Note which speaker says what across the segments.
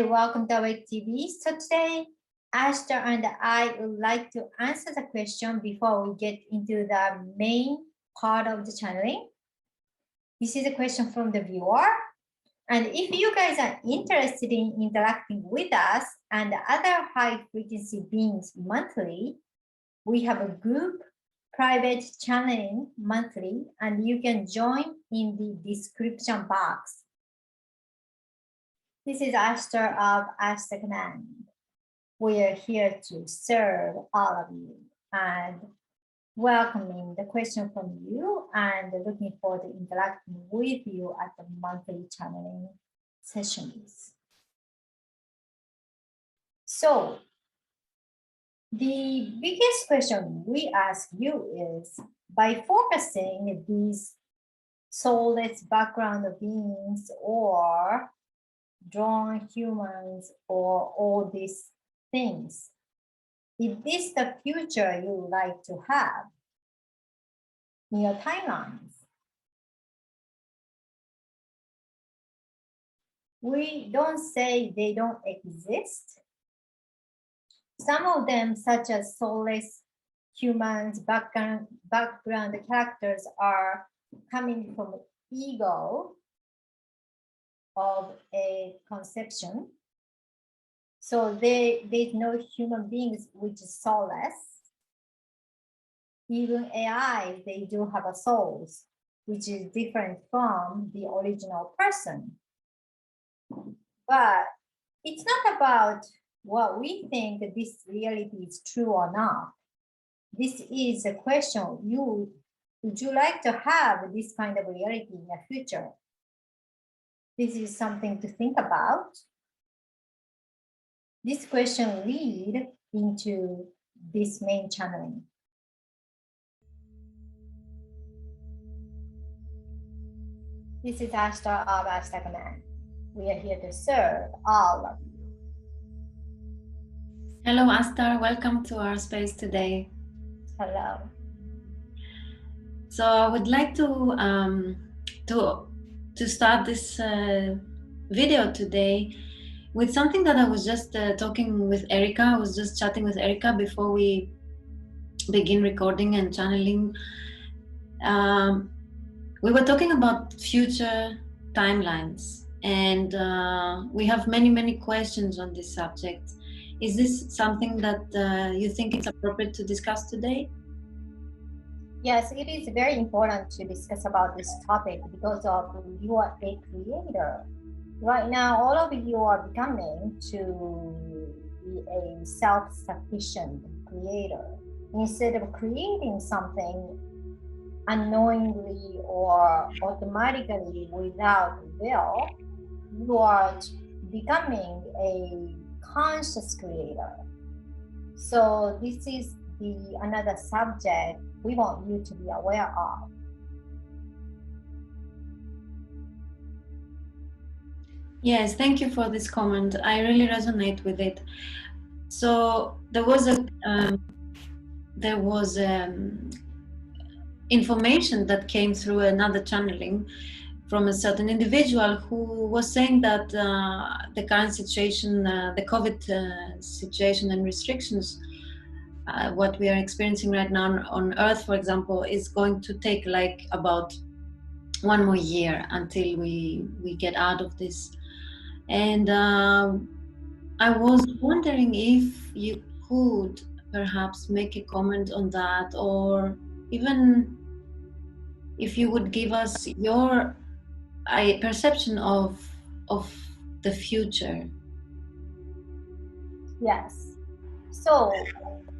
Speaker 1: Hi, welcome to our TV. So today, Ashtar and I would like to answer the question before we get into the main part of the channeling. This is a question from the viewer. And if you guys are interested in interacting with us and other high frequency beings monthly, we have a group private channeling monthly, and you can join in the description box. This is Ashtar of ASHTARCOMMAND. We are here to serve all of you and welcoming the question from you and looking forward to interacting with you at the monthly channeling sessions. So the biggest question we ask you is, by focusing these soulless background beings or drawn humans or all these things, is this the future you would like to have in your timelines? We don't say they don't exist. Some of them, such as soulless humans, background characters, are coming from ego of a conception. So there's no human beings which is soulless. Even AI, they do have a souls, which is different from the original person. But it's not about what we think that this reality is true or not. This is a question, would you like to have this kind of reality in the future? This is something to think about. This question leads into this main channeling. This is Ashtar of ASHTARCOMMAND. We are here to serve all of you.
Speaker 2: Hello, Ashtar. Welcome to our space today.
Speaker 1: Hello.
Speaker 2: So I would like to start this video today with something that I was just talking with Erica. I was just chatting with Erica before we begin recording and channeling. We were talking about future timelines, and we have many questions on this subject. Is this something that you think it's appropriate to discuss today?
Speaker 1: Yes, it is very important to discuss about this topic because of you are a creator. Right now, all of you are becoming to be a self-sufficient creator. Instead of creating something unknowingly or automatically without will, you are becoming a conscious creator. So this is another subject we want you to be aware of.
Speaker 2: Yes, thank you for this comment. I really resonate with it. So there was information that came through another channeling from a certain individual who was saying that the current situation, the COVID situation and restrictions, what we are experiencing right now on Earth, for example, is going to take like about 1 more year until we get out of this. And I was wondering if you could perhaps make a comment on that, or even if you would give us your perception of the future.
Speaker 1: Yes. So,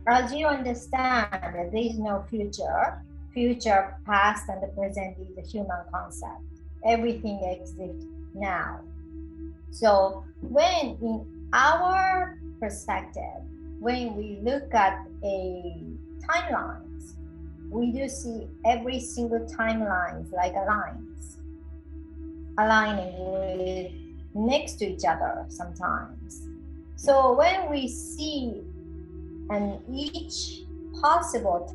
Speaker 1: as you understand, there is no future. Future, past, and the present is a human concept. Everything exists now. So, when in our perspective, when we look at a timelines, we do see every single timelines like lines, aligning with next to each other sometimes. So when we see and each possible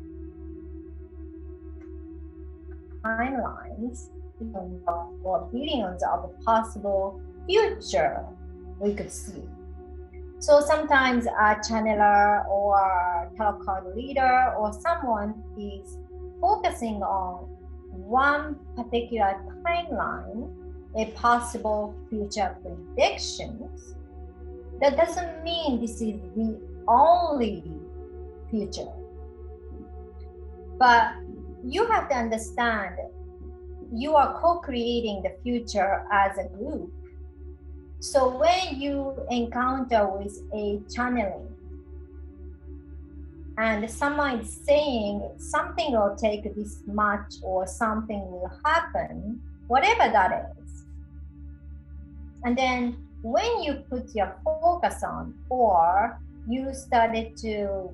Speaker 1: timelines or billions of possible future we could see. So sometimes a channeler or a tarot card reader or someone is focusing on one particular timeline, a possible future predictions. That doesn't mean this is the only future. But you have to understand you are co-creating the future as a group. So when you encounter with a channeling and someone is saying something will take this much or something will happen, whatever that is, and then when you put your focus on, or you started to,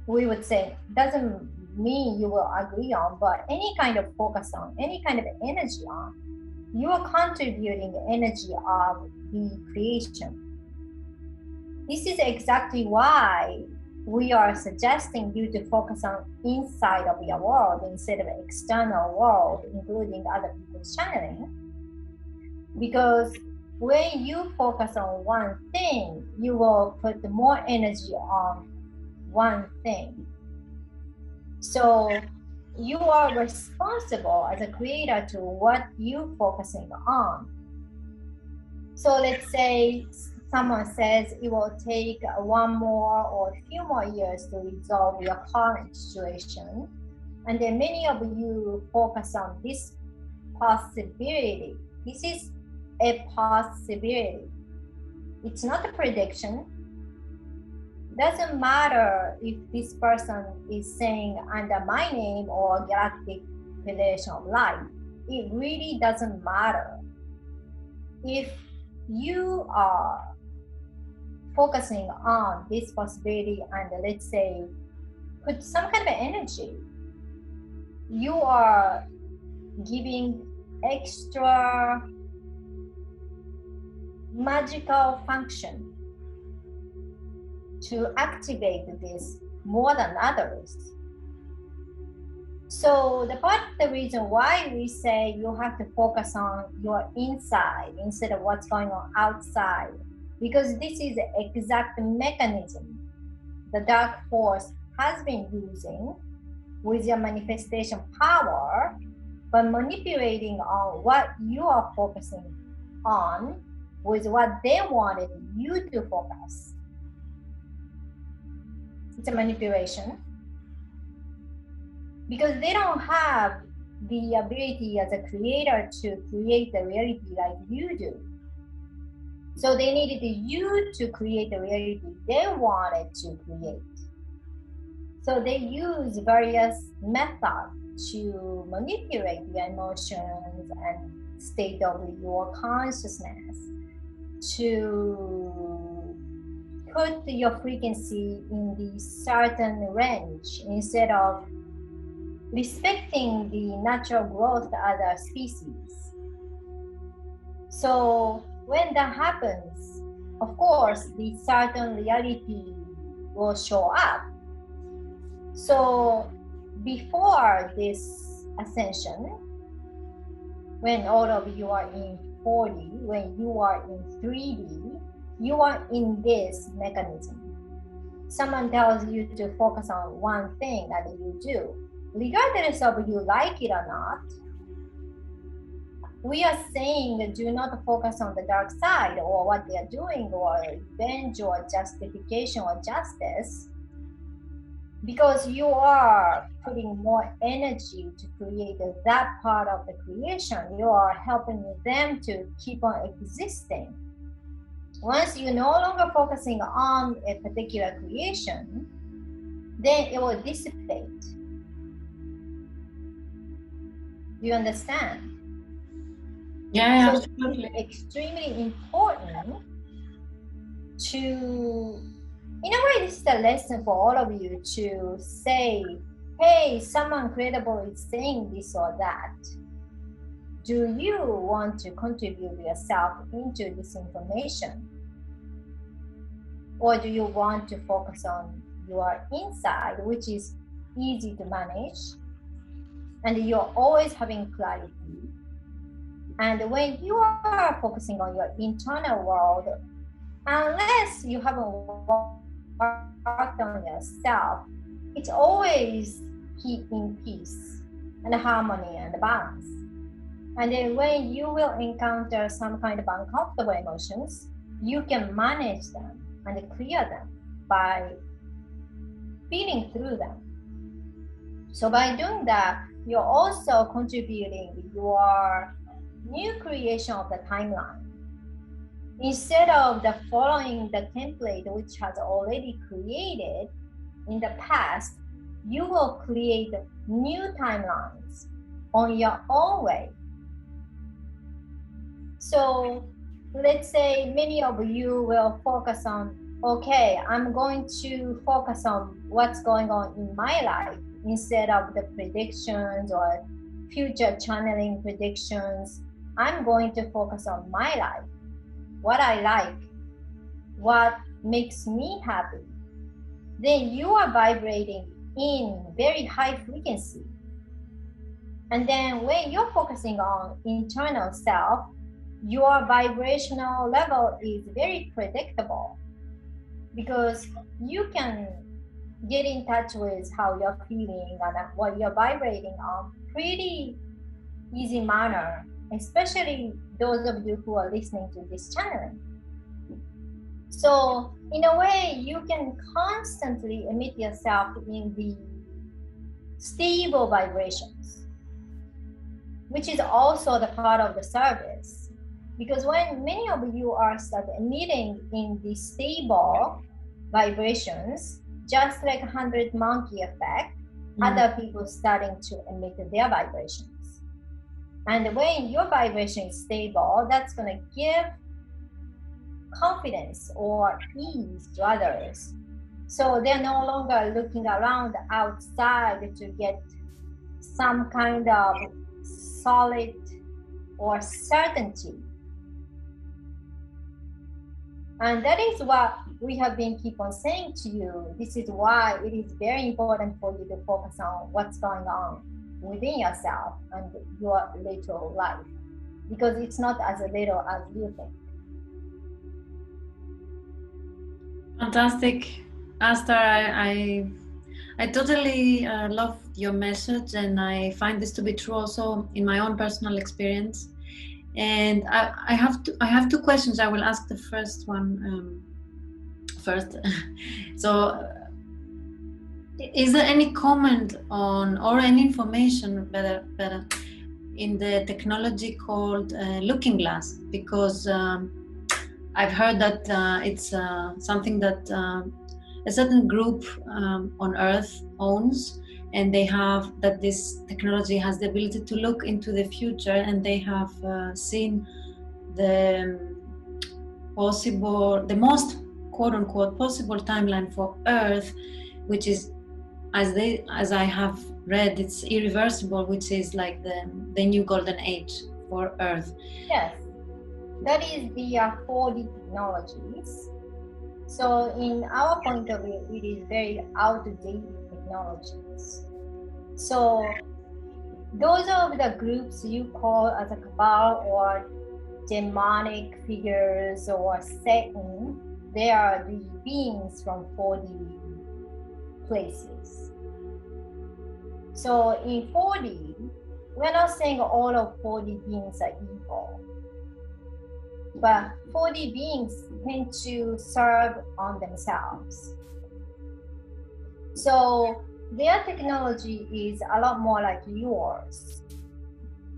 Speaker 1: we would say, doesn't mean you will agree on, but any kind of focus on, any kind of energy on, you are contributing the energy of the creation. This is exactly why we are suggesting you to focus on inside of your world instead of external world, including other people's channeling. Because when you focus on one thing, you will put more energy on one thing. So you are responsible as a creator to what you're focusing on. So let's say someone says it will take one more or a few more years to resolve your current situation. And then many of you focus on this possibility. This is a possibility. It's not a prediction. Doesn't matter if this person is saying under my name or Galactic Federation of Life. It really doesn't matter. If you are focusing on this possibility and let's say put some kind of energy, you are giving extra magical function to activate this more than others. So the reason why we say you have to focus on your inside instead of what's going on outside, because this is the exact mechanism the dark force has been using with your manifestation power, by manipulating on what you are focusing on with what they wanted you to focus. It's a manipulation because they don't have the ability as a creator to create the reality like you do. So they needed you to create the reality they wanted to create. So they use various methods to manipulate your emotions and state of your consciousness to put your frequency in the certain range instead of respecting the natural growth of other species. So when that happens, of course, the certain reality will show up. So before this ascension, when all of you are in 4D, when you are in 3D, you are in this mechanism. Someone tells you to focus on one thing that you do. Regardless of you like it or not, we are saying do not focus on the dark side or what they are doing or revenge or justification or justice, because you are putting more energy to create that part of the creation. You are helping them to keep on existing. Once you're no longer focusing on a particular creation, then it will dissipate. Do you understand?
Speaker 2: Yeah,
Speaker 1: so
Speaker 2: absolutely.
Speaker 1: It's extremely important to, in a way, this is a lesson for all of you to say, hey, someone credible is saying this or that. Do you want to contribute yourself into this information? Or do you want to focus on your inside, which is easy to manage, and you're always having clarity? And when you are focusing on your internal world, unless you haven't worked on yourself, it's always keep in peace and harmony and balance. And then when you will encounter some kind of uncomfortable emotions, you can manage them and clear them by feeling through them. So by doing that, you're also contributing your new creation of the timeline. Instead of the following the template which has already created in the past, you will create new timelines on your own way. So let's say many of you will focus on, okay, I'm going to focus on what's going on in my life instead of the predictions or future channeling predictions. I'm going to focus on my life, what I like, what makes me happy. Then you are vibrating in very high frequency. And then when you're focusing on internal self, your vibrational level is very predictable because you can get in touch with how you're feeling and what you're vibrating on pretty easy manner, especially those of you who are listening to this channel. So in a way, you can constantly emit yourself in the stable vibrations, which is also the part of the service. Because when many of you are start emitting in the stable vibrations, just like 100 monkey effect, other people starting to emit their vibrations. And when your vibration is stable, that's going to give confidence or ease to others. So they're no longer looking around outside to get some kind of solid or certainty. And that is what we have been keep on saying to you. This is why it is very important for you to focus on what's going on within yourself and your little life, because it's not as little as you think.
Speaker 2: Fantastic, Ashtar. I totally love your message, and I find this to be true also in my own personal experience. And I have two questions. I will ask the first one first. So, is there any comment on or any information better in the technology called Looking Glass? Because I've heard that it's something that a certain group on Earth owns, and they have that this technology has the ability to look into the future, and they have seen the most quote-unquote possible timeline for Earth, which is, as I have read, it's irreversible, which is like the new golden age for Earth.
Speaker 1: Yes, that is the 4D technologies. So in our point of view, it is very outdated technologies. So those of the groups you call as a cabal or demonic figures or Satan, they are the beings from 4D places. So in 4D, we're not saying all of 4D beings are evil, but 4D beings tend to serve on themselves. So their technology is a lot more like yours.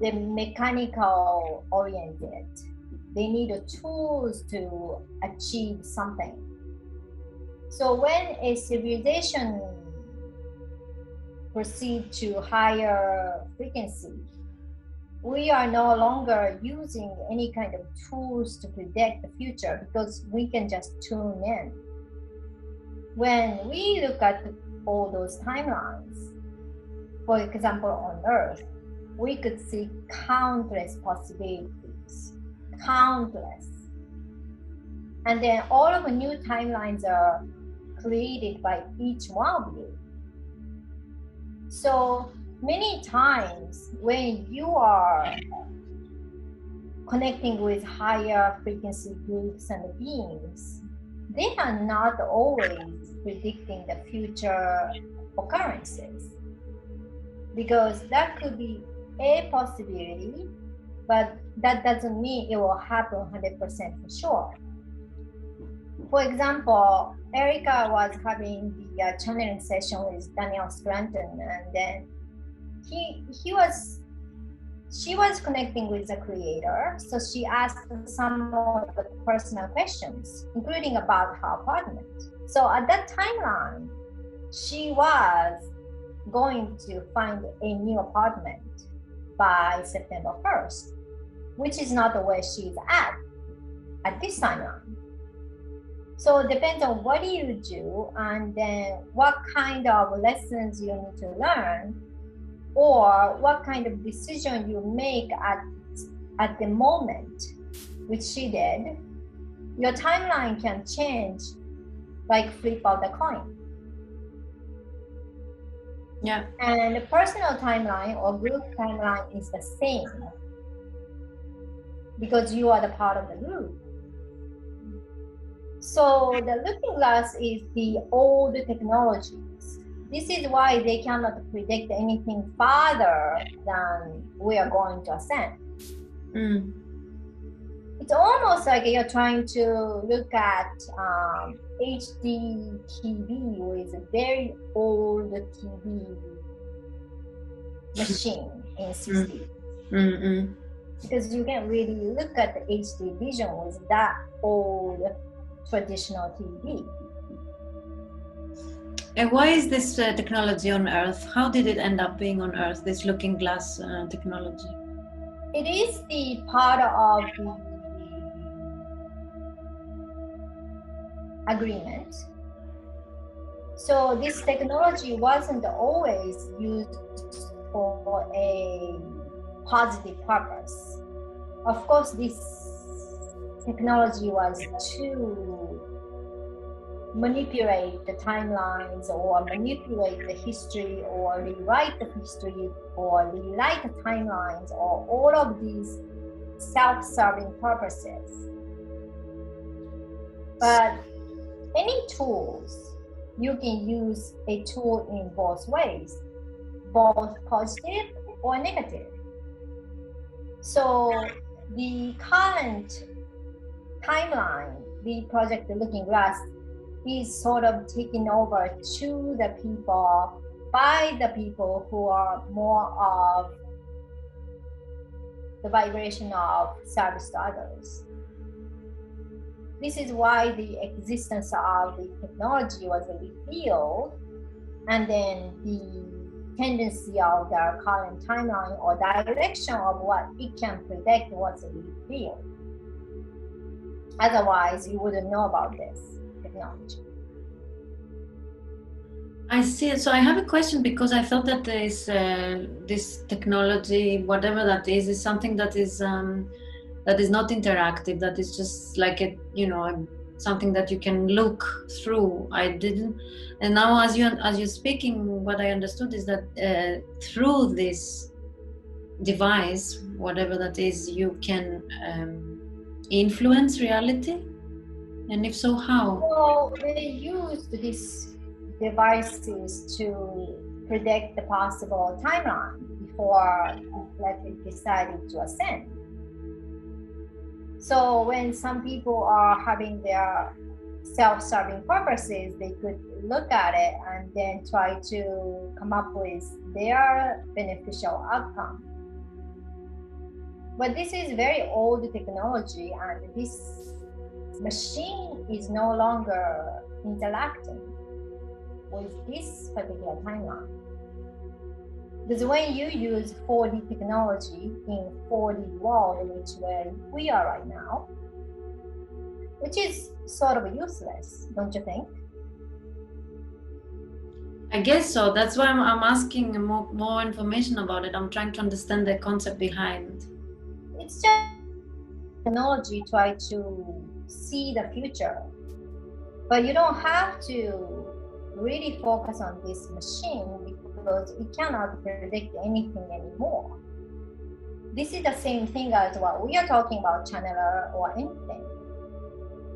Speaker 1: They're mechanical oriented. They need tools to achieve something. So when a civilization proceeds to higher frequency, we are no longer using any kind of tools to predict the future because we can just tune in. When we look at all those timelines, for example, on Earth, we could see countless possibilities, countless. And then all of the new timelines are created by each one of you. So many times when you are connecting with higher frequency groups and beings, they are not always predicting the future occurrences, because that could be a possibility, but that doesn't mean it will happen 100% for sure. For example, Erica was having the channeling session with Daniel Scranton, and then she was connecting with the creator, so she asked some of the personal questions, including about her apartment. So at that timeline, she was going to find a new apartment by September 1st, which is not the way she's at this timeline. So it depends on what you do, and then what kind of lessons you need to learn, or what kind of decision you make at the moment, which she did. Your timeline can change like flip of the coin.
Speaker 2: Yeah.
Speaker 1: And the personal timeline or group timeline is the same, because you are the part of the group. So the looking glass is the old technologies. This is why they cannot predict anything farther than we are going to ascend.
Speaker 2: Mm.
Speaker 1: It's almost like you're trying to look at HD TV with a very old TV machine in 60s.
Speaker 2: Mm-mm.
Speaker 1: Because you can't really look at the HD vision with that old traditional TV.
Speaker 2: And why is this technology on Earth? How did it end up being on Earth, this looking glass technology?
Speaker 1: It is the part of the agreement. So this technology wasn't always used for a positive purpose. Of course, this technology was to manipulate the timelines, or manipulate the history, or rewrite the history, or rewrite the timelines, or all of these self-serving purposes. But any tools, you can use a tool in both ways, both positive or negative. So the current timeline, the project Looking Glass, is sort of taken over to the people, by the people who are more of the vibration of service to others. This is why the existence of the technology was revealed, and then the tendency of the current timeline or direction of what it can predict was revealed. Otherwise, you wouldn't know about this technology.
Speaker 2: I see. So I have a question, because I thought that this technology, whatever that is something that is not interactive. That is just like something that you can look through. I didn't, and now as you're speaking, what I understood is that through this device, whatever that is, you can influence reality. And if so, how?
Speaker 1: Well, they used these devices to predict the possible timeline before Galactic decided to ascend. So when some people are having their self-serving purposes, they could look at it and then try to come up with their beneficial outcome. But this is very old technology, and this machine is no longer interacting with this particular timeline. Because when you use 4D technology in 4D world, which where we are right now, which is sort of useless, don't you think?
Speaker 2: I guess so. That's why I'm asking more information about it. I'm trying to understand the concept behind.
Speaker 1: It's just technology try to see the future, but you don't have to really focus on this machine, because it cannot predict anything anymore. this is the same thing as what we are talking about, channeler or anything.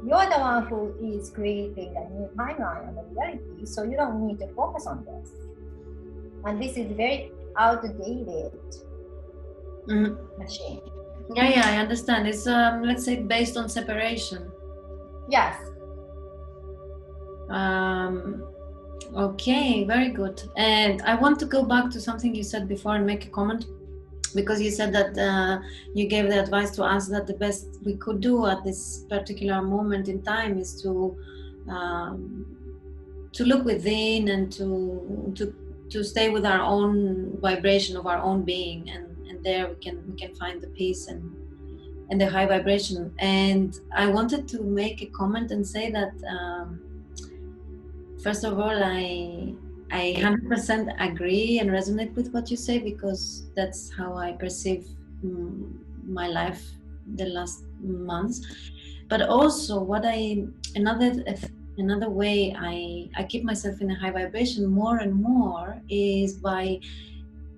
Speaker 1: You're the one who is creating a new timeline and reality, so you don't need to focus on this. And this is very outdated machine.
Speaker 2: Yeah, I understand. It's let's say based on separation.
Speaker 1: Yes.
Speaker 2: Okay, very good. And I want to go back to something you said before and make a comment, because you said that you gave the advice to us that the best we could do at this particular moment in time is to look within and to stay with our own vibration of our own being, and there we can find the peace and the high vibration. And I wanted to make a comment and say that first of all, I 100% agree and resonate with what you say, because that's how I perceive my life the last months. But also another way I keep myself in a high vibration more and more is by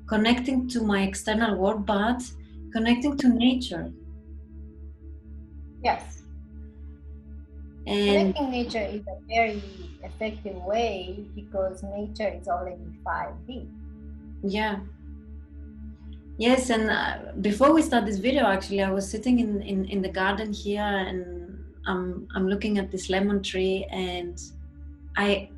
Speaker 2: connecting to my external world, but connecting to nature.
Speaker 1: Yes.
Speaker 2: And
Speaker 1: connecting nature is a very effective way, because nature is already 5D.
Speaker 2: Yeah. Yes, and before we start this video, actually, I was sitting in the garden here, and I'm looking at this lemon tree, and I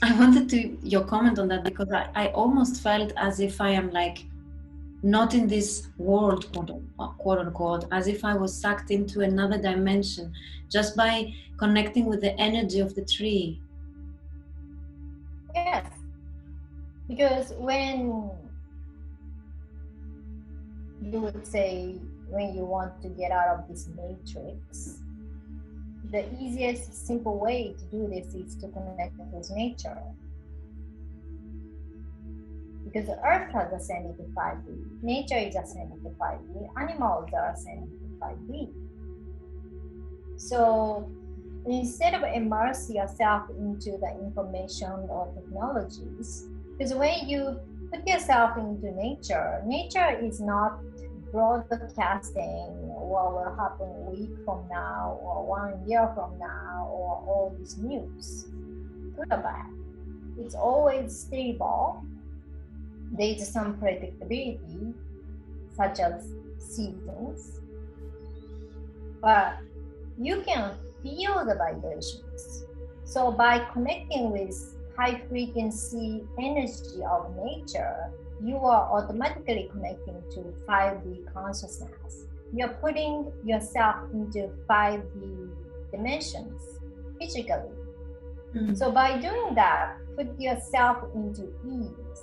Speaker 2: wanted your comment on that, because I almost felt as if I am like not in this world, quote unquote, as if I was sucked into another dimension just by connecting with the energy of the tree.
Speaker 1: Yes, because when you would say, when you want to get out of this matrix, the easiest, simple way to do this is to connect with nature. Because the earth has ascended to 5D, nature is ascended to 5D, animals are ascended to 5D. So instead of immerse yourself into the information or technologies, because when you put yourself into nature, nature is not broadcasting what will happen a week from now or 1 year from now or all this news, good or bad. It's always stable. There's some predictability, such as seasons, but you can feel the vibrations. So by connecting with high frequency energy of nature, you are automatically connecting to 5D consciousness. You're putting yourself into 5D dimensions physically. So by doing that, put yourself into ease.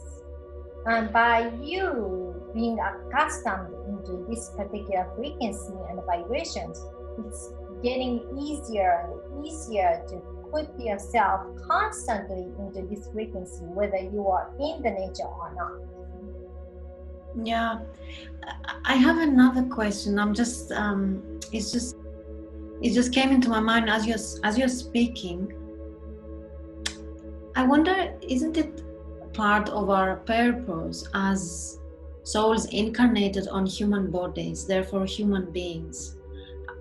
Speaker 1: And by you being accustomed into this particular frequency and vibrations, it's getting easier and easier to put yourself constantly into this frequency, whether you are in the nature or not.
Speaker 2: Yeah, I have another question. I'm just it just came into my mind as you're speaking. I wonder, isn't it part of our purpose as souls incarnated on human bodies, therefore human beings?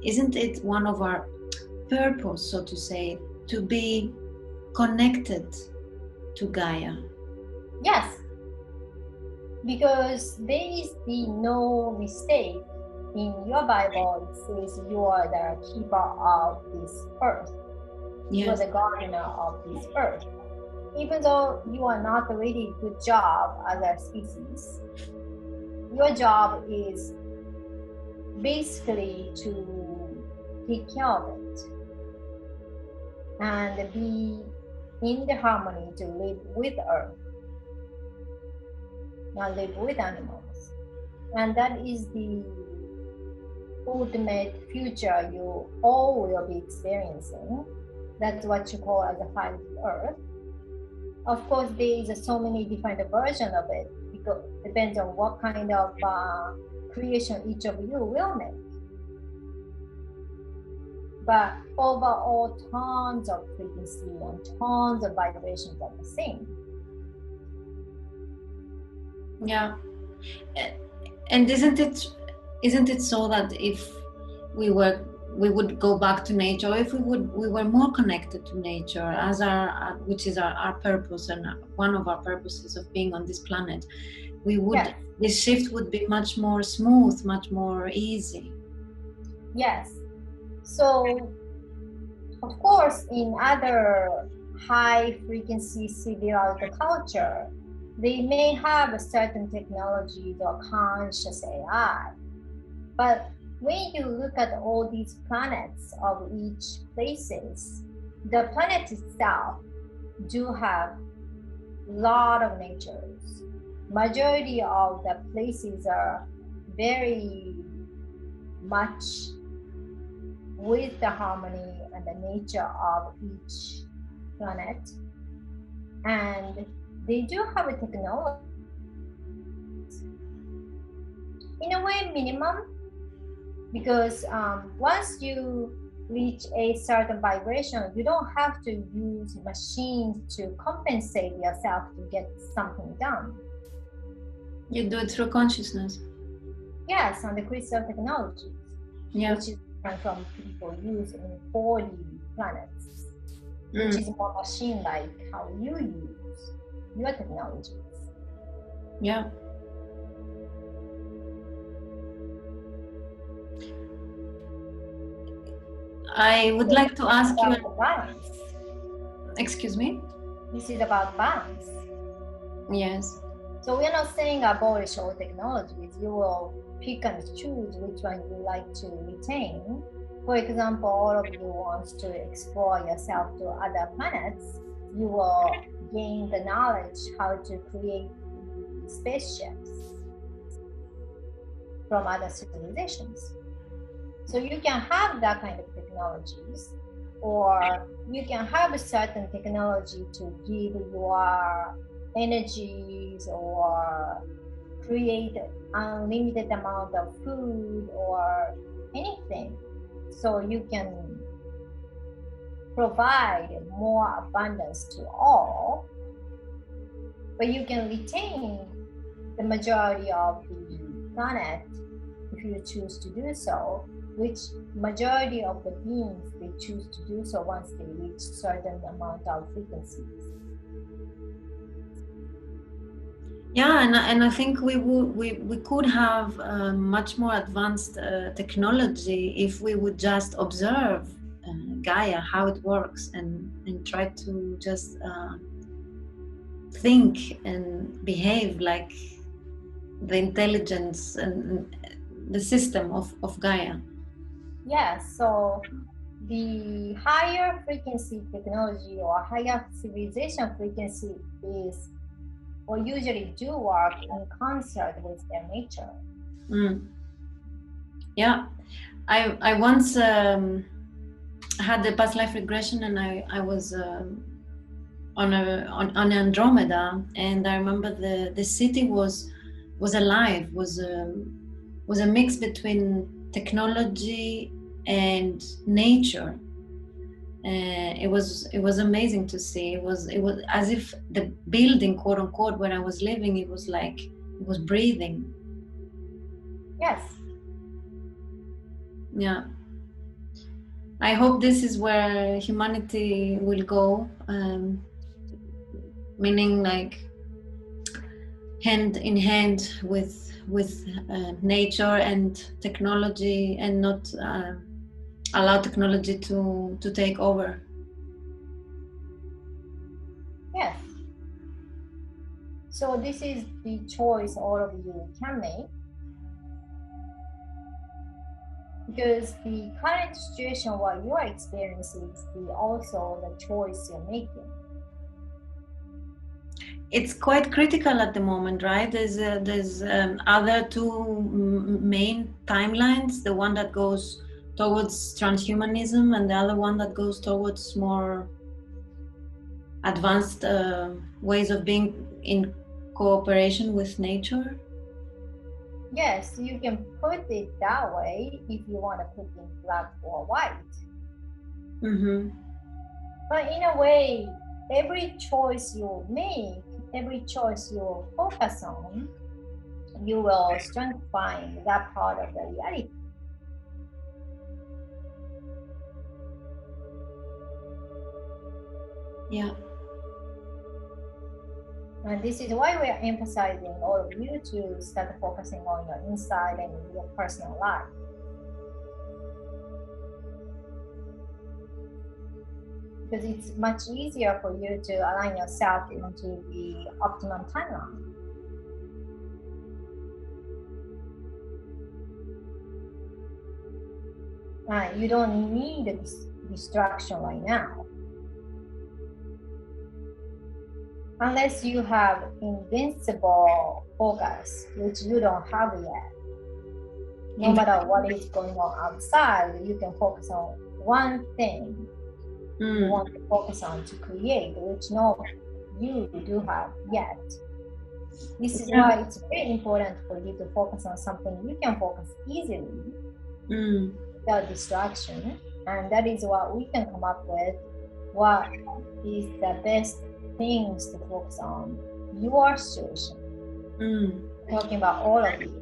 Speaker 2: Isn't it one of our purpose, so to say, to be connected to Gaia?
Speaker 1: Yes, because there is no mistake. In your Bible, it says you are the keeper of this earth.
Speaker 2: Yes.
Speaker 1: You are the gardener of this earth. Even though you are not a really good job as a species, your job is basically to take care of it and be in the harmony to live with earth, not live with animals. And that is the ultimate future you all will be experiencing. That's what you call as a 5D earth. Of course, there is so many different versions of it, because it depends on what kind of creation each of you will make. But overall, tons of frequency and tons of vibrations are the same.
Speaker 2: Yeah. And isn't it so that if we would go back to nature, or if we were more connected to nature as our which is our purpose and one of our purposes of being on this planet, we would
Speaker 1: Yes.
Speaker 2: this shift would be much more smooth, much more easy.
Speaker 1: Yes. So, of course, in other high frequency civilized culture, they may have a certain technology or conscious AI. But when you look at all these planets of each places, the planet itself do have a lot of natures. Majority of the places are very much with the harmony and the nature of each planet, and they do have a technology in a way minimum, because once you reach a certain vibration, you don't have to use machines to compensate yourself to get something done.
Speaker 2: You do it through consciousness.
Speaker 1: Yes, and the crystal technologies,
Speaker 2: Yeah.
Speaker 1: which is different from people use in 4D planets, which is more machine-like how you use your technologies.
Speaker 2: Yeah. I would like to ask you.
Speaker 1: Balance.
Speaker 2: Excuse me?
Speaker 1: This is about balance.
Speaker 2: Yes.
Speaker 1: So we're not saying abolish all technologies. You will pick and choose which one you like to retain. For example, all of you wants to explore yourself to other planets. You will gain the knowledge how to create spaceships from other civilizations. So you can have that kind of technologies, or you can have a certain technology to give your energies or create unlimited amount of food or anything. So you can provide more abundance to all, but you can retain the majority of the planet if you choose to do so, which majority of the beings they choose to do so once they reach certain amount of frequencies.
Speaker 2: Yeah, and I think we could have much more advanced technology if we would just observe Gaia, how it works, and try to just think and behave like the intelligence and the system of Gaia.
Speaker 1: Yes, so the higher frequency technology or higher civilization frequency is, or usually do work in concert with their nature.
Speaker 2: Yeah, I once had the past life regression, and I was on Andromeda, and I remember the city was alive, was a mix between technology and nature. It was amazing to see. It was as if the building, quote unquote, where I was living, it was breathing.
Speaker 1: Yes.
Speaker 2: Yeah. I hope this is where humanity will go, meaning like hand in hand with nature and technology, and not allow technology to take over.
Speaker 1: Yes. So this is the choice all of you can make, because the current situation what you are experiencing is also the choice you're making.
Speaker 2: It's quite critical at the moment, right? There's other two main timelines, the one that goes towards transhumanism and the other one that goes towards more advanced ways of being in cooperation with nature.
Speaker 1: Yes, you can put it that way if you want to put in black or white.
Speaker 2: Mm-hmm.
Speaker 1: But in a way, every choice you make, every choice you focus on, you will strengthen that part of the reality.
Speaker 2: Yeah.
Speaker 1: And this is why we are emphasizing all of you to start focusing on your inside and your personal life. Because it's much easier for you to align yourself into the optimum timeline. You don't need this distraction right now. Unless you have invincible focus, which you don't have yet. No matter what is going on outside, you can focus on one thing you want to focus on to create, which no you do have yet. This is why it's very important for you to focus on something you can focus easily without distraction. And that is what we can come up with. What is the best things to focus on your situation? Talking about all of you.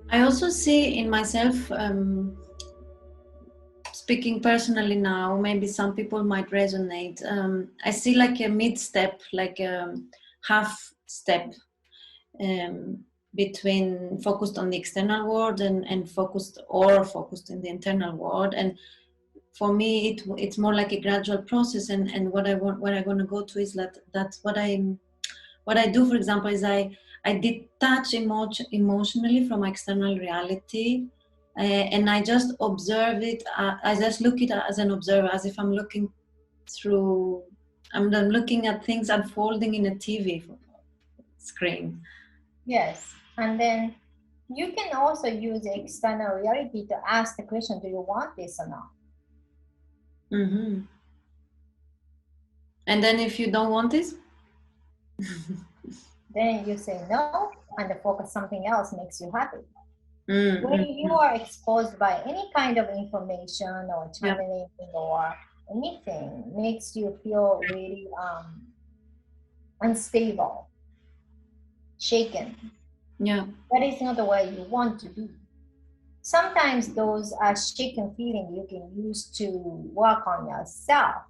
Speaker 2: I also see in myself, speaking personally now, maybe some people might resonate. I see like a mid-step, like a half step between focused on the external world and focused in the internal world. And for me, it's more like a gradual process. And what I'm going to go to is that's what I do. For example, is I detach emotionally from external reality. And I just observe it. I just look at it as an observer, as if I'm looking through. I'm looking at things unfolding in a TV screen.
Speaker 1: Yes, and then you can also use the external reality to ask the question: do you want this or not?
Speaker 2: And then, if you don't want this,
Speaker 1: then you say no, and the focus something else makes you happy. When you are exposed by any kind of information or channeling or anything, makes you feel really unstable, shaken. That is not the way you want to be. Sometimes those are shaken feelings you can use to work on yourself.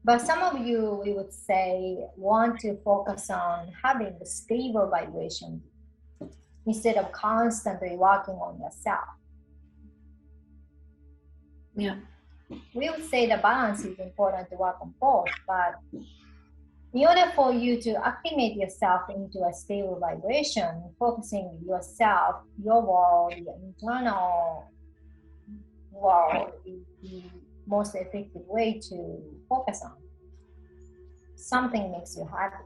Speaker 1: But some of you, we would say, want to focus on having the stable vibration instead of constantly working on yourself. We would say the balance is important to work on both, but in order for you to acclimate yourself into a stable vibration, focusing yourself, your world, your internal world is the most effective way to focus on. Something makes you happy.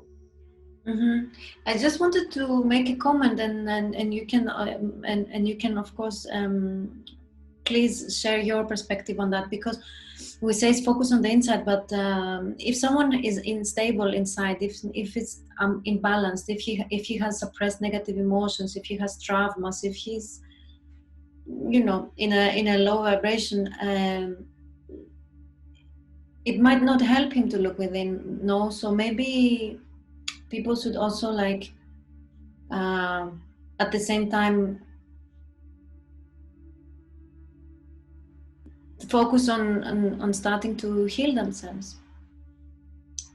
Speaker 2: I just wanted to make a comment, and you can and you can of course please share your perspective on that, because we say it's focus on the inside, but if someone is unstable inside, if it's imbalanced, if he has suppressed negative emotions, if he has traumas, if he's in a low vibration, it might not help him to look within. No, so maybe people should also at the same time focus on starting to heal themselves.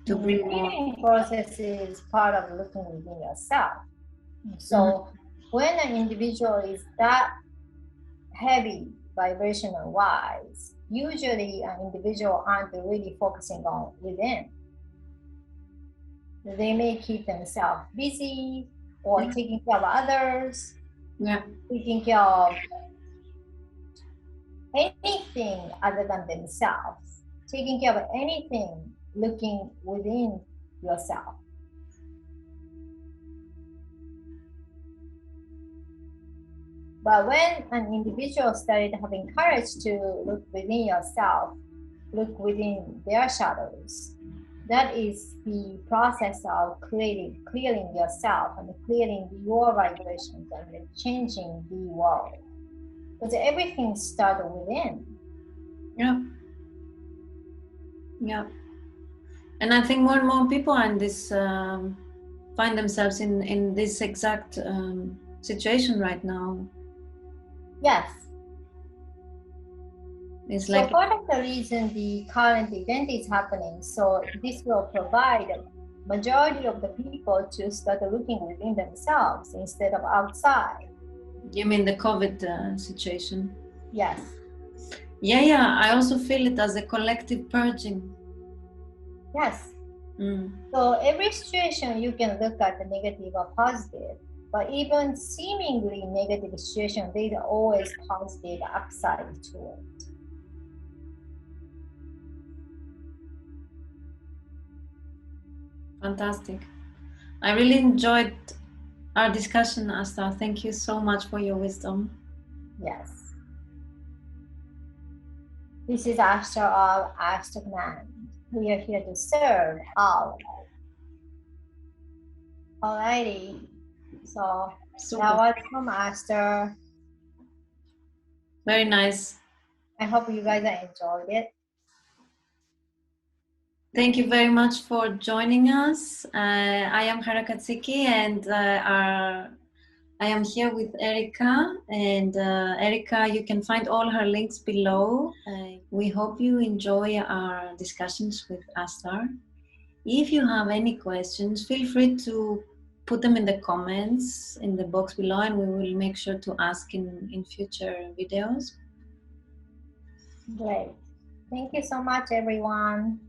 Speaker 1: The healing process is part of looking within yourself. So when an individual is that heavy vibrational wise, usually an individual aren't really focusing on within. They may keep themselves busy or taking care of others, taking care of anything other than themselves, taking care of anything looking within yourself. But when an individual started having courage to look within yourself, look within their shadows, that is the process of clearing yourself and clearing your vibrations and changing the world. Because everything starts within.
Speaker 2: And I think more and more people are in this find themselves in this exact situation right now.
Speaker 1: Yes.
Speaker 2: It's
Speaker 1: So
Speaker 2: like,
Speaker 1: for the reason the current event is happening, so this will provide majority of the people to start looking within themselves instead of outside.
Speaker 2: you mean the COVID situation?
Speaker 1: Yes.
Speaker 2: Yeah, I also feel it as a collective purging.
Speaker 1: Yes.
Speaker 2: Mm.
Speaker 1: So every situation you can look at the negative or positive, but even seemingly negative situation, there's always positive upside to it.
Speaker 2: Fantastic. I really enjoyed our discussion, Ashtar. Thank you so much for your wisdom.
Speaker 1: Yes. This is Ashtar of ASHTARCOMMAND. We are here to serve all. Alrighty. So
Speaker 2: Super.
Speaker 1: that was from Ashtar.
Speaker 2: Very nice.
Speaker 1: I hope you guys enjoyed it.
Speaker 2: Thank you very much for joining us. I am Hara Katsiki, and I am here with Erica. And Erica, you can find all her links below. We hope you enjoy our discussions with Ashtar. If you have any questions, feel free to put them in the comments in the box below, and we will make sure to ask in future videos.
Speaker 1: Great. Thank you so much, everyone.